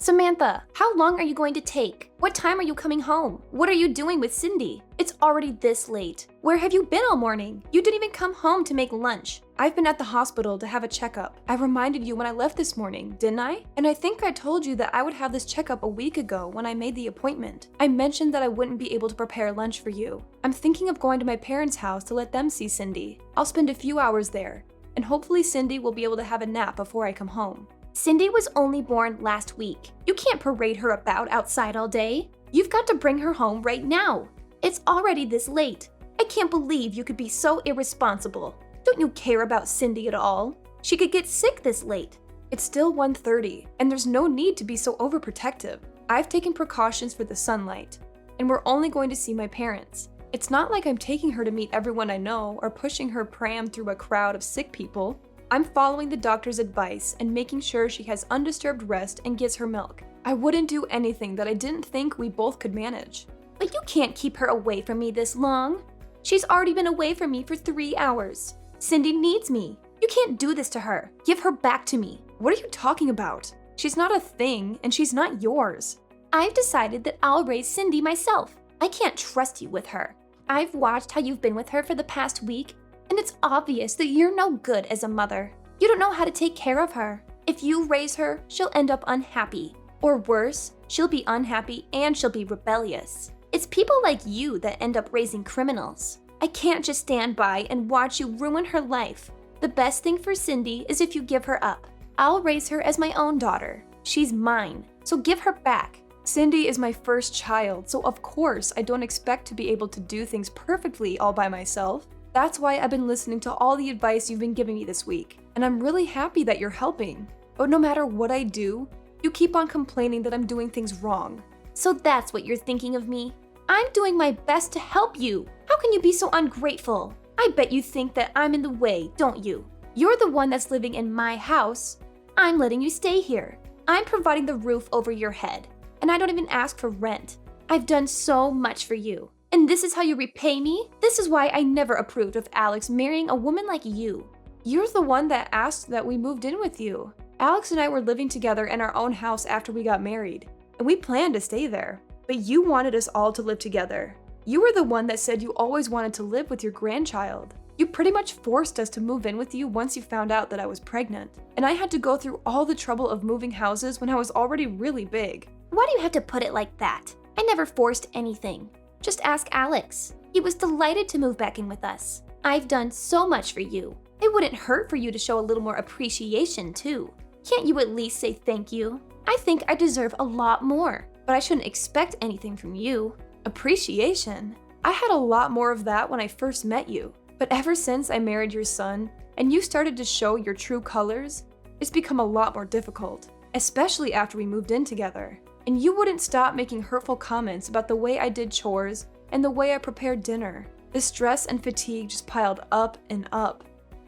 Samantha, how long are you going to take? What time are you coming home? What are you doing with Cindy? It's already this late. Where have you been all morning? You didn't even come home to make lunch. I've been at the hospital to have a checkup. I reminded you when I left this morning, didn't I? And I think I told you that I would have this checkup a week ago when I made the appointment. I mentioned that I wouldn't be able to prepare lunch for you. I'm thinking of going to my parents' house to let them see Cindy. I'll spend a few hours there, and hopefully Cindy will be able to have a nap before I come home. Cindy was only born last week. You can't parade her about outside all day. You've got to bring her home right now. It's already this late. I can't believe you could be so irresponsible. Don't you care about Cindy at all? She could get sick this late. It's still 1:30, and there's no need to be so overprotective. I've taken precautions for the sunlight, and we're only going to see my parents. It's not like I'm taking her to meet everyone I know or pushing her pram through a crowd of sick people. I'm following the doctor's advice and making sure she has undisturbed rest and gets her milk. I wouldn't do anything that I didn't think we both could manage. But you can't keep her away from me this long. She's already been away from me for 3 hours. Cindy needs me. You can't do this to her. Give her back to me. What are you talking about? She's not a thing, and she's not yours. I've decided that I'll raise Cindy myself. I can't trust you with her. I've watched how you've been with her for the past week, and it's obvious that you're no good as a mother. You don't know how to take care of her. If you raise her, she'll end up unhappy. Or worse, she'll be unhappy and she'll be rebellious. It's people like you that end up raising criminals. I can't just stand by and watch you ruin her life. The best thing for Cindy is if you give her up. I'll raise her as my own daughter. She's mine, so give her back. Cindy is my first child, so of course I don't expect to be able to do things perfectly all by myself. That's why I've been listening to all the advice you've been giving me this week, and I'm really happy that you're helping. But no matter what I do, you keep on complaining that I'm doing things wrong. So that's what you're thinking of me? I'm doing my best to help you. How can you be so ungrateful? I bet you think that I'm in the way, don't you? You're the one that's living in my house. I'm letting you stay here. I'm providing the roof over your head, and I don't even ask for rent. I've done so much for you. And this is how you repay me? This is why I never approved of Alex marrying a woman like you. You're the one that asked that we moved in with you. Alex and I were living together in our own house after we got married, and we planned to stay there. But you wanted us all to live together. You were the one that said you always wanted to live with your grandchild. You pretty much forced us to move in with you once you found out that I was pregnant. And I had to go through all the trouble of moving houses when I was already really big. Why do you have to put it like that? I never forced anything. Just ask Alex. He was delighted to move back in with us. I've done so much for you. It wouldn't hurt for you to show a little more appreciation, too. Can't you at least say thank you? I think I deserve a lot more. But I shouldn't expect anything from you. Appreciation? I had a lot more of that when I first met you. But ever since I married your son, and you started to show your true colors, it's become a lot more difficult. Especially after we moved in together. And you wouldn't stop making hurtful comments about the way I did chores and the way I prepared dinner. The stress and fatigue just piled up and up.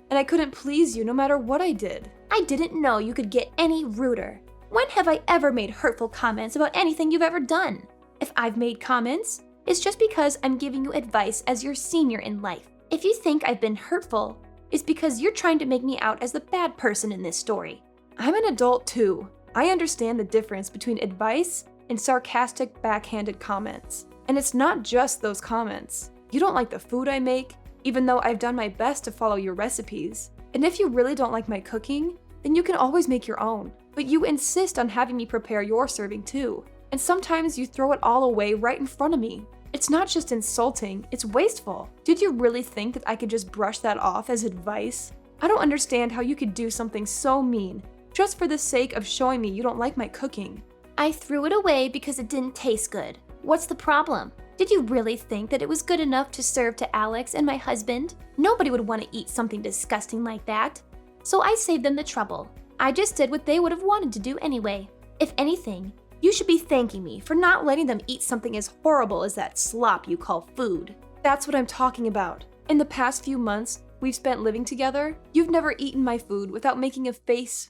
And I couldn't please you no matter what I did. I didn't know you could get any ruder. When have I ever made hurtful comments about anything you've ever done? If I've made comments, it's just because I'm giving you advice as your senior in life. If you think I've been hurtful, it's because you're trying to make me out as the bad person in this story. I'm an adult too. I understand the difference between advice and sarcastic, backhanded comments. And it's not just those comments. You don't like the food I make, even though I've done my best to follow your recipes. And if you really don't like my cooking, then you can always make your own. But you insist on having me prepare your serving too. And sometimes you throw it all away right in front of me. It's not just insulting, it's wasteful. Did you really think that I could just brush that off as advice? I don't understand how you could do something so mean just for the sake of showing me you don't like my cooking. I threw it away because it didn't taste good. What's the problem? Did you really think that it was good enough to serve to Alex and my husband? Nobody would want to eat something disgusting like that. So I saved them the trouble. I just did what they would have wanted to do anyway. If anything, you should be thanking me for not letting them eat something as horrible as that slop you call food. That's what I'm talking about. In the past few months we've spent living together, you've never eaten my food without making a face,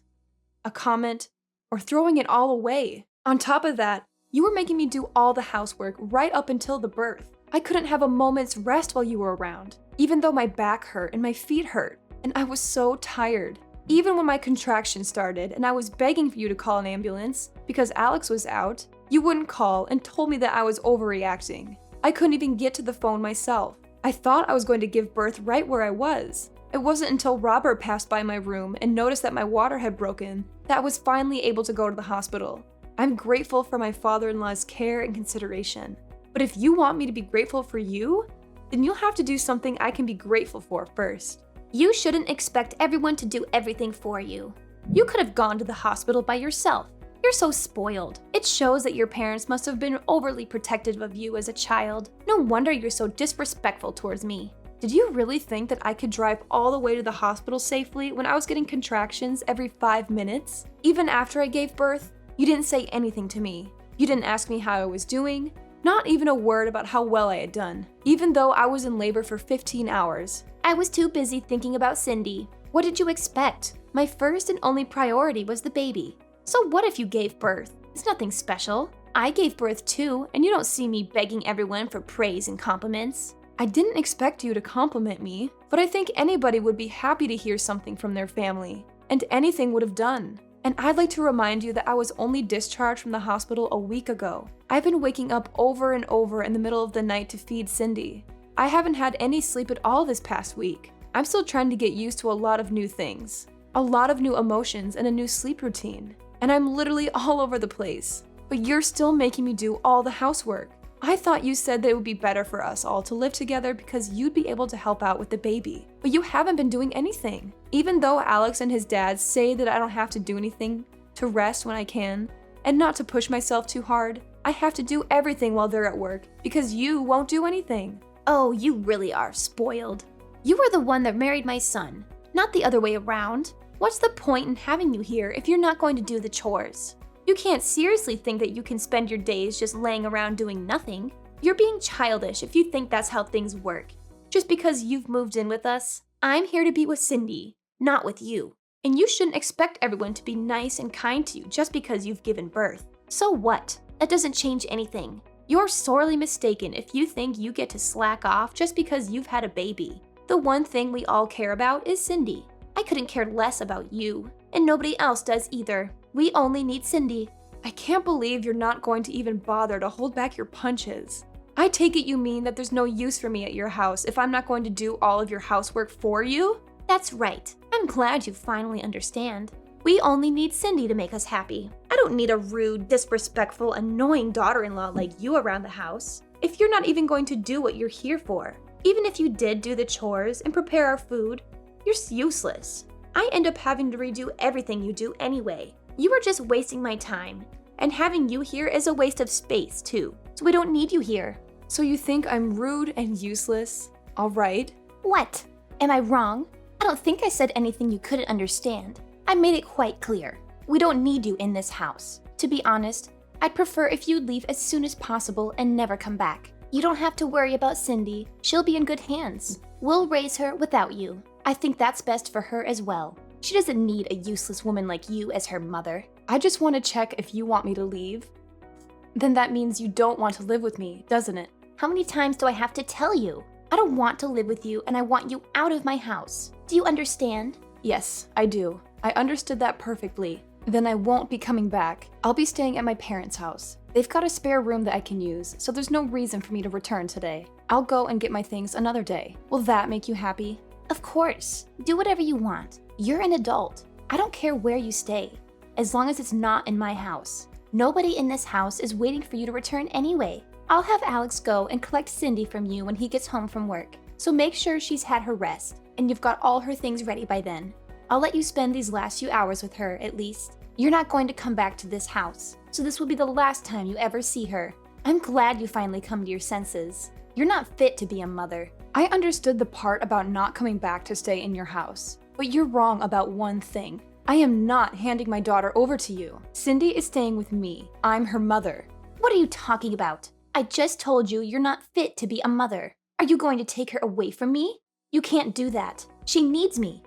a comment, or throwing it all away. On top of that, you were making me do all the housework right up until the birth. I couldn't have a moment's rest while you were around, even though my back hurt and my feet hurt, and I was so tired. Even when my contractions started and I was begging for you to call an ambulance because Alex was out, you wouldn't call and told me that I was overreacting. I couldn't even get to the phone myself. I thought I was going to give birth right where I was. It wasn't until Robert passed by my room and noticed that my water had broken that I was finally able to go to the hospital. I'm grateful for my father-in-law's care and consideration. But if you want me to be grateful for you, then you'll have to do something I can be grateful for first. You shouldn't expect everyone to do everything for you. You could have gone to the hospital by yourself. You're so spoiled. It shows that your parents must have been overly protective of you as a child. No wonder you're so disrespectful towards me. Did you really think that I could drive all the way to the hospital safely when I was getting contractions every 5 minutes? Even after I gave birth, you didn't say anything to me. You didn't ask me how I was doing, not even a word about how well I had done, even though I was in labor for 15 hours. I was too busy thinking about Cindy. What did you expect? My first and only priority was the baby. So what if you gave birth? It's nothing special. I gave birth too, and you don't see me begging everyone for praise and compliments. I didn't expect you to compliment me, but I think anybody would be happy to hear something from their family, and anything would have done. And I'd like to remind you that I was only discharged from the hospital a week ago. I've been waking up over and over in the middle of the night to feed Cindy. I haven't had any sleep at all this past week. I'm still trying to get used to a lot of new things, a lot of new emotions and a new sleep routine. And I'm literally all over the place. But you're still making me do all the housework. I thought you said that it would be better for us all to live together because you'd be able to help out with the baby. But you haven't been doing anything. Even though Alex and his dad say that I don't have to do anything, to rest when I can, and not to push myself too hard, I have to do everything while they're at work because you won't do anything. Oh, you really are spoiled. You were the one that married my son, not the other way around. What's the point in having you here if you're not going to do the chores? You can't seriously think that you can spend your days just laying around doing nothing. You're being childish if you think that's how things work. Just because you've moved in with us, I'm here to be with Cindy, not with you. And you shouldn't expect everyone to be nice and kind to you just because you've given birth. So what? That doesn't change anything. You're sorely mistaken if you think you get to slack off just because you've had a baby. The one thing we all care about is Cindy. I couldn't care less about you, and nobody else does either. We only need Cindy. I can't believe you're not going to even bother to hold back your punches. I take it you mean that there's no use for me at your house if I'm not going to do all of your housework for you? That's right. I'm glad you finally understand. We only need Cindy to make us happy. I don't need a rude, disrespectful, annoying daughter-in-law like you around the house. If you're not even going to do what you're here for, even if you did do the chores and prepare our food, you're useless. I end up having to redo everything you do anyway. You are just wasting my time. And having you here is a waste of space, too. So we don't need you here. So you think I'm rude and useless? All right. What? Am I wrong? I don't think I said anything you couldn't understand. I made it quite clear. We don't need you in this house. To be honest, I'd prefer if you'd leave as soon as possible and never come back. You don't have to worry about Cindy. She'll be in good hands. We'll raise her without you. I think that's best for her as well. She doesn't need a useless woman like you as her mother. I just want to check if you want me to leave. Then that means you don't want to live with me, doesn't it? How many times do I have to tell you? I don't want to live with you and I want you out of my house. Do you understand? Yes, I do. I understood that perfectly. Then I won't be coming back. I'll be staying at my parents' house. They've got a spare room that I can use, so there's no reason for me to return today. I'll go and get my things another day. Will that make you happy? Of course. Do whatever you want. You're an adult. I don't care where you stay, as long as it's not in my house. Nobody in this house is waiting for you to return anyway. I'll have Alex go and collect Cindy from you when he gets home from work. So make sure she's had her rest, and you've got all her things ready by then. I'll let you spend these last few hours with her, at least. You're not going to come back to this house, so this will be the last time you ever see her. I'm glad you finally come to your senses. You're not fit to be a mother. I understood the part about not coming back to stay in your house, but you're wrong about one thing. I am not handing my daughter over to you. Cindy is staying with me. I'm her mother. What are you talking about? I just told you you're not fit to be a mother. Are you going to take her away from me? You can't do that. She needs me.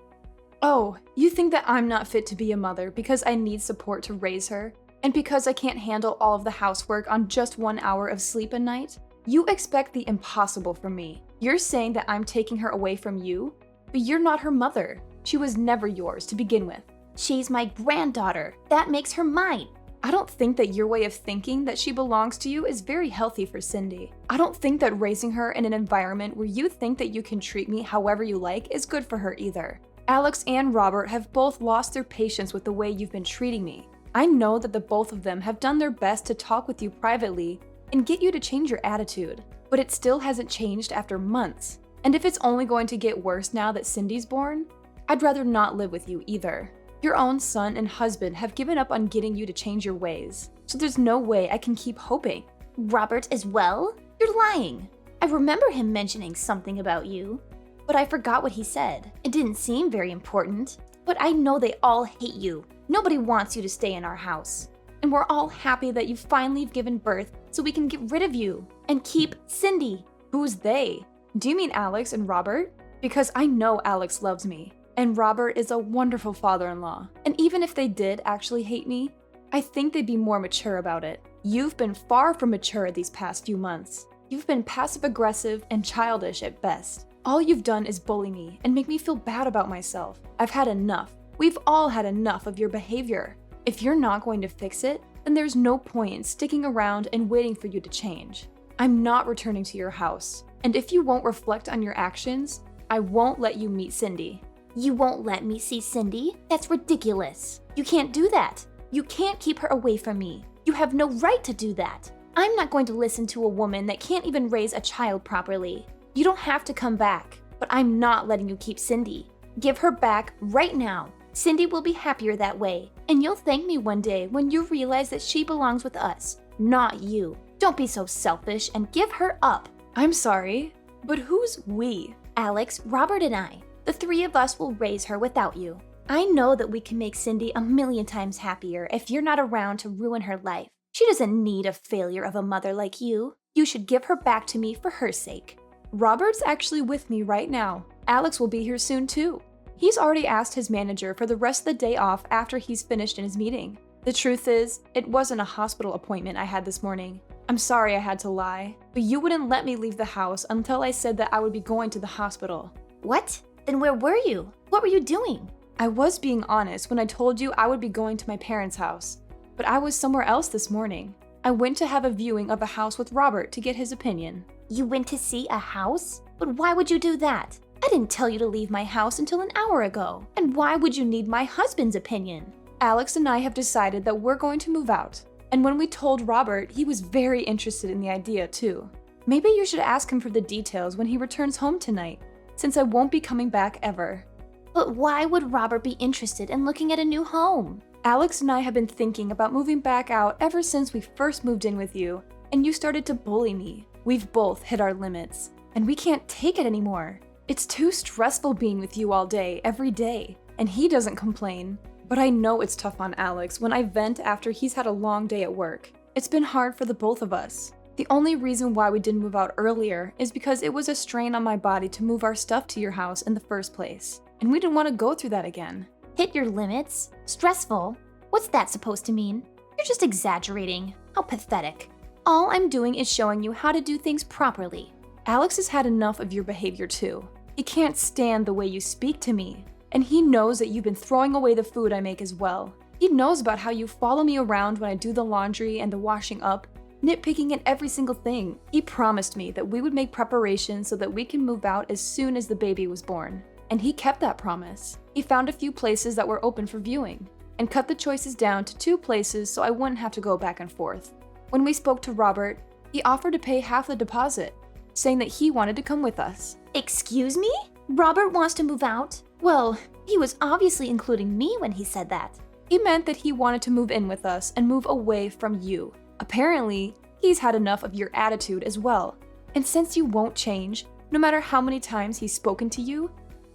Oh, you think that I'm not fit to be a mother because I need support to raise her? And because I can't handle all of the housework on just 1 hour of sleep a night? You expect the impossible from me. You're saying that I'm taking her away from you, but you're not her mother. She was never yours to begin with. She's my granddaughter. That makes her mine. I don't think that your way of thinking that she belongs to you is very healthy for Cindy. I don't think that raising her in an environment where you think that you can treat me however you like is good for her either. Alex and Robert have both lost their patience with the way you've been treating me. I know that the both of them have done their best to talk with you privately and get you to change your attitude, but it still hasn't changed after months. And if it's only going to get worse now that Cindy's born, I'd rather not live with you either. Your own son and husband have given up on getting you to change your ways, so there's no way I can keep hoping. Robert as well? You're lying. I remember him mentioning something about you, but I forgot what he said. It didn't seem very important, but I know they all hate you. Nobody wants you to stay in our house. And we're all happy that you finally have given birth so we can get rid of you and keep Cindy. Who's they? Do you mean Alex and Robert? Because I know Alex loves me. And Robert is a wonderful father-in-law. And even if they did actually hate me, I think they'd be more mature about it. You've been far from mature these past few months. You've been passive-aggressive and childish at best. All you've done is bully me and make me feel bad about myself. I've had enough. We've all had enough of your behavior. If you're not going to fix it, then there's no point in sticking around and waiting for you to change. I'm not returning to your house. And if you won't reflect on your actions, I won't let you meet Cindy. You won't let me see Cindy? That's ridiculous. You can't do that. You can't keep her away from me. You have no right to do that. I'm not going to listen to a woman that can't even raise a child properly. You don't have to come back, but I'm not letting you keep Cindy. Give her back right now. Cindy will be happier that way, and you'll thank me one day when you realize that she belongs with us, not you. Don't be so selfish and give her up. I'm sorry, but who's we? Alex, Robert, and I. The three of us will raise her without you. I know that we can make Cindy a million times happier if you're not around to ruin her life. She doesn't need a failure of a mother like you. You should give her back to me for her sake. Robert's actually with me right now. Alex will be here soon too. He's already asked his manager for the rest of the day off after he's finished in his meeting. The truth is, it wasn't a hospital appointment I had this morning. I'm sorry I had to lie, but you wouldn't let me leave the house until I said that I would be going to the hospital. What? Then where were you? What were you doing? I was being honest when I told you I would be going to my parents' house, but I was somewhere else this morning. I went to have a viewing of a house with Robert to get his opinion. You went to see a house? But why would you do that? I didn't tell you to leave my house until an hour ago. And why would you need my husband's opinion? Alex and I have decided that we're going to move out. And when we told Robert, he was very interested in the idea too. Maybe you should ask him for the details when he returns home tonight, since I won't be coming back ever. But why would Robert be interested in looking at a new home? Alex and I have been thinking about moving back out ever since we first moved in with you, and you started to bully me. We've both hit our limits, and we can't take it anymore. It's too stressful being with you all day, every day, and he doesn't complain. But I know it's tough on Alex when I vent after he's had a long day at work. It's been hard for the both of us. The only reason why we didn't move out earlier is because it was a strain on my body to move our stuff to your house in the first place, and we didn't want to go through that again. Hit your limits? Stressful? What's that supposed to mean? You're just exaggerating. How pathetic. All I'm doing is showing you how to do things properly. Alex has had enough of your behavior too. He can't stand the way you speak to me, and he knows that you've been throwing away the food I make as well. He knows about how you follow me around when I do the laundry and the washing up, nitpicking at every single thing. He promised me that we would make preparations so that we can move out as soon as the baby was born. And he kept that promise. He found a few places that were open for viewing, and cut the choices down to 2 places so I wouldn't have to go back and forth. When we spoke to Robert, he offered to pay half the deposit, saying that he wanted to come with us. Excuse me? Robert wants to move out? Well, he was obviously including me when he said that. He meant that he wanted to move in with us and move away from you. Apparently, he's had enough of your attitude as well. And since you won't change, no matter how many times he's spoken to you,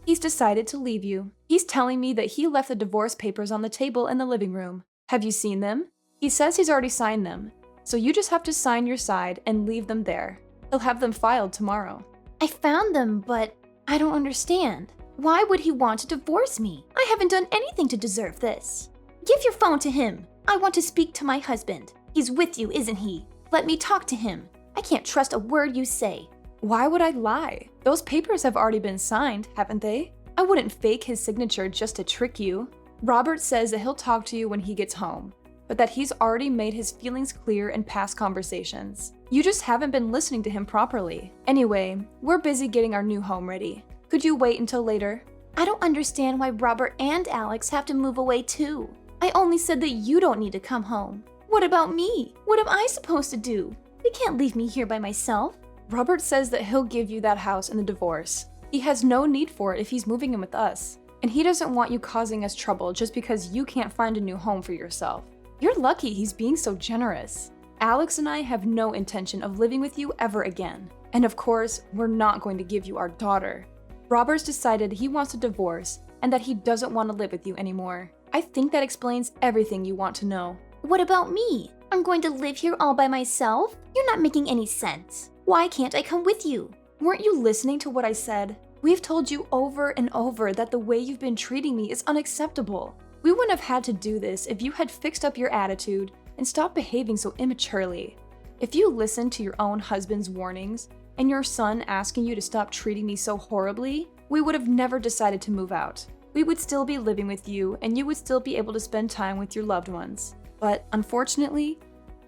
he's decided to leave you. He's telling me that he left the divorce papers on the table in the living room. Have you seen them? He says he's already signed them, so you just have to sign your side and leave them there. He'll have them filed tomorrow. I found them, but I don't understand. Why would he want to divorce me? I haven't done anything to deserve this. Give your phone to him. I want to speak to my husband. He's with you, isn't he? Let me talk to him. I can't trust a word you say. Why would I lie? Those papers have already been signed, haven't they? I wouldn't fake his signature just to trick you. Robert says that he'll talk to you when he gets home, but that he's already made his feelings clear in past conversations. You just haven't been listening to him properly. Anyway, we're busy getting our new home ready. Could you wait until later? I don't understand why Robert and Alex have to move away too. I only said that you don't need to come home. What about me? What am I supposed to do? They can't leave me here by myself. Robert says that he'll give you that house in the divorce. He has no need for it if he's moving in with us. And he doesn't want you causing us trouble just because you can't find a new home for yourself. You're lucky he's being so generous. Alex and I have no intention of living with you ever again. And of course, we're not going to give you our daughter. Robert's decided he wants a divorce and that he doesn't want to live with you anymore. I think that explains everything you want to know. What about me? I'm going to live here all by myself? You're not making any sense. Why can't I come with you? Weren't you listening to what I said? We've told you over and over that the way you've been treating me is unacceptable. We wouldn't have had to do this if you had fixed up your attitude and stopped behaving so immaturely. If you listened to your own husband's warnings and your son asking you to stop treating me so horribly, we would have never decided to move out. We would still be living with you and you would still be able to spend time with your loved ones. But unfortunately,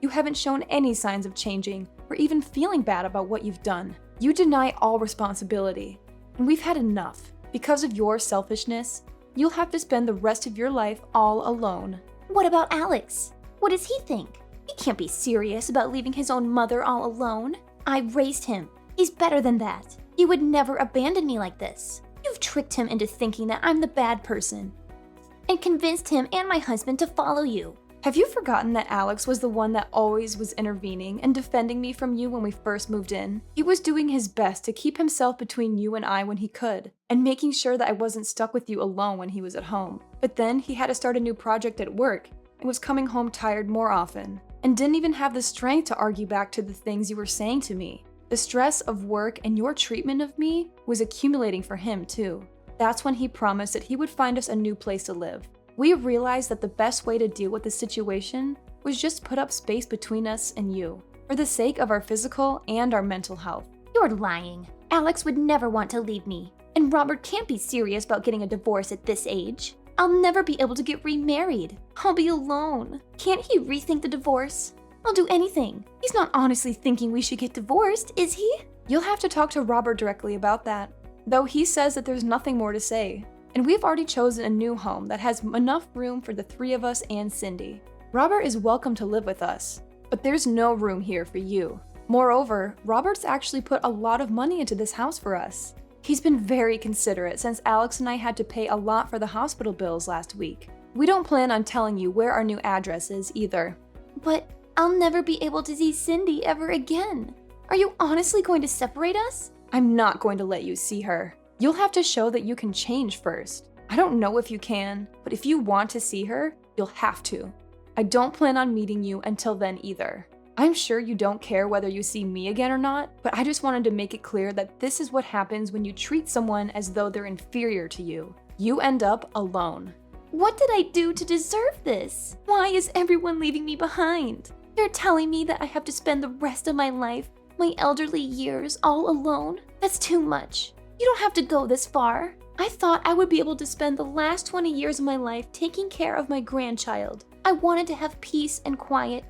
you haven't shown any signs of changing or even feeling bad about what you've done. You deny all responsibility. And we've had enough. Because of your selfishness, you'll have to spend the rest of your life all alone. What about Alex? What does he think? He can't be serious about leaving his own mother all alone. I raised him. He's better than that. He would never abandon me like this. You've tricked him into thinking that I'm the bad person and convinced him and my husband to follow you. Have you forgotten that Alex was the one that always was intervening and defending me from you when we first moved in? He was doing his best to keep himself between you and I when he could, and making sure that I wasn't stuck with you alone when he was at home. But then he had to start a new project at work and was coming home tired more often, and didn't even have the strength to argue back to the things you were saying to me. The stress of work and your treatment of me was accumulating for him too. That's when he promised that he would find us a new place to live. We realized that the best way to deal with the situation was just put up space between us and you, for the sake of our physical and our mental health. You're lying. Alex would never want to leave me, and Robert can't be serious about getting a divorce at this age. I'll never be able to get remarried. I'll be alone. Can't he rethink the divorce? I'll do anything. He's not honestly thinking we should get divorced, is he? You'll have to talk to Robert directly about that, though he says that there's nothing more to say. And we've already chosen a new home that has enough room for the three of us and Cindy. Robert is welcome to live with us, but there's no room here for you. Moreover, Robert's actually put a lot of money into this house for us. He's been very considerate since Alex and I had to pay a lot for the hospital bills last week. We don't plan on telling you where our new address is either. But I'll never be able to see Cindy ever again. Are you honestly going to separate us? I'm not going to let you see her. You'll have to show that you can change first. I don't know if you can, but if you want to see her, you'll have to. I don't plan on meeting you until then either. I'm sure you don't care whether you see me again or not, but I just wanted to make it clear that this is what happens when you treat someone as though they're inferior to you. You end up alone. What did I do to deserve this? Why is everyone leaving me behind? They're telling me that I have to spend the rest of my life, my elderly years, all alone? That's too much. You don't have to go this far. I thought I would be able to spend the last 20 years of my life taking care of my grandchild. I wanted to have peace and quiet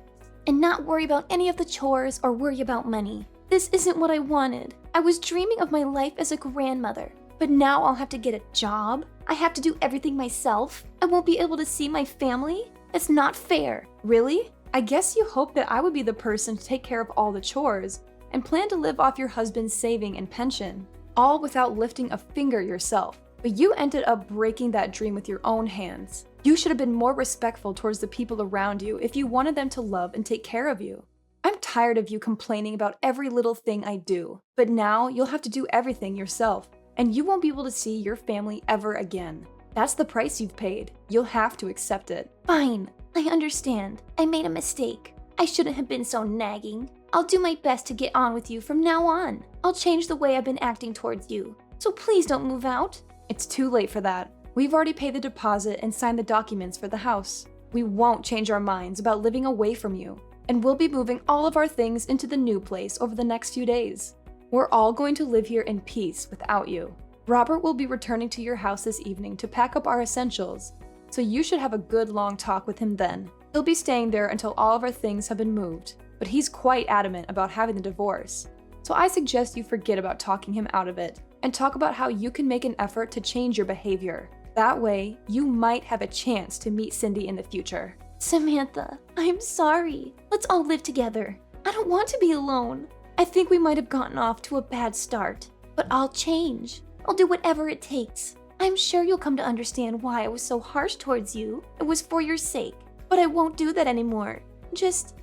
and not worry about any of the chores or worry about money. This isn't what I wanted. I was dreaming of my life as a grandmother, but now I'll have to get a job. I have to do everything myself. I won't be able to see my family. That's not fair. Really? I guess you hoped that I would be the person to take care of all the chores and plan to live off your husband's saving and pension, all without lifting a finger yourself. But you ended up breaking that dream with your own hands. You should have been more respectful towards the people around you if you wanted them to love and take care of you. I'm tired of you complaining about every little thing I do, but now you'll have to do everything yourself, and you won't be able to see your family ever again. That's the price you've paid. You'll have to accept it. Fine, I understand. I made a mistake. I shouldn't have been so nagging. I'll do my best to get on with you from now on. I'll change the way I've been acting towards you. So please don't move out. It's too late for that. We've already paid the deposit and signed the documents for the house. We won't change our minds about living away from you, and we'll be moving all of our things into the new place over the next few days. We're all going to live here in peace without you. Robert will be returning to your house this evening to pack up our essentials, so you should have a good long talk with him then. He'll be staying there until all of our things have been moved, but he's quite adamant about having the divorce. So I suggest you forget about talking him out of it, and talk about how you can make an effort to change your behavior. That way, you might have a chance to meet Cindy in the future. Samantha, I'm sorry. Let's all live together. I don't want to be alone. I think we might have gotten off to a bad start, but I'll change. I'll do whatever it takes. I'm sure you'll come to understand why I was so harsh towards you. It was for your sake, but I won't do that anymore. Just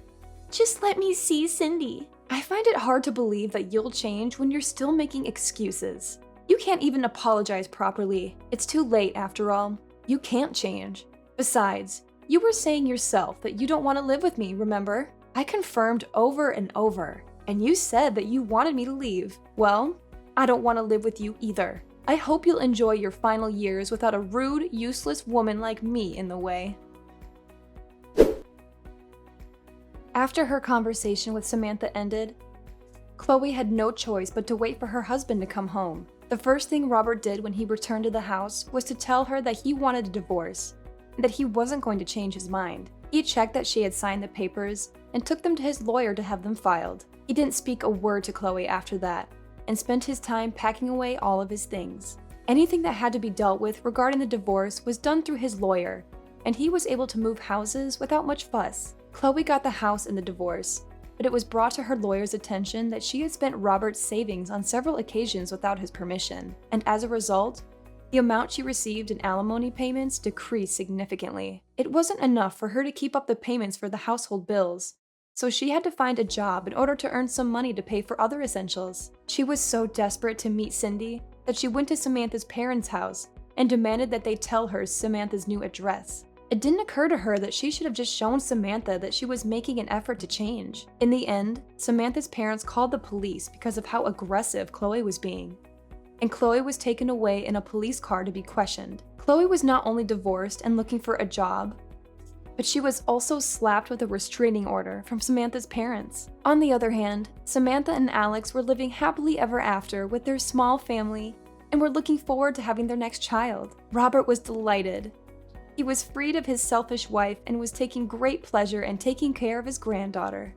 let me see Cindy. I find it hard to believe that you'll change when you're still making excuses. You can't even apologize properly. It's too late after all. You can't change. Besides, you were saying yourself that you don't want to live with me, remember? I confirmed over and over, and you said that you wanted me to leave. Well, I don't want to live with you either. I hope you'll enjoy your final years without a rude, useless woman like me in the way. After her conversation with Samantha ended, Chloe had no choice but to wait for her husband to come home. The first thing Robert did when he returned to the house was to tell her that he wanted a divorce, and that he wasn't going to change his mind. He checked that she had signed the papers and took them to his lawyer to have them filed. He didn't speak a word to Chloe after that, and spent his time packing away all of his things. Anything that had to be dealt with regarding the divorce was done through his lawyer, and he was able to move houses without much fuss. Chloe got the house in the divorce, but it was brought to her lawyer's attention that she had spent Robert's savings on several occasions without his permission, and as a result, the amount she received in alimony payments decreased significantly. It wasn't enough for her to keep up the payments for the household bills, so she had to find a job in order to earn some money to pay for other essentials. She was so desperate to meet Cindy that she went to Samantha's parents' house and demanded that they tell her Samantha's new address. It didn't occur to her that she should have just shown Samantha that she was making an effort to change. In the end, Samantha's parents called the police because of how aggressive Chloe was being, and Chloe was taken away in a police car to be questioned. Chloe was not only divorced and looking for a job, but she was also slapped with a restraining order from Samantha's parents. On the other hand, Samantha and Alex were living happily ever after with their small family and were looking forward to having their next child. Robert was delighted. He was freed of his selfish wife and was taking great pleasure in taking care of his granddaughter.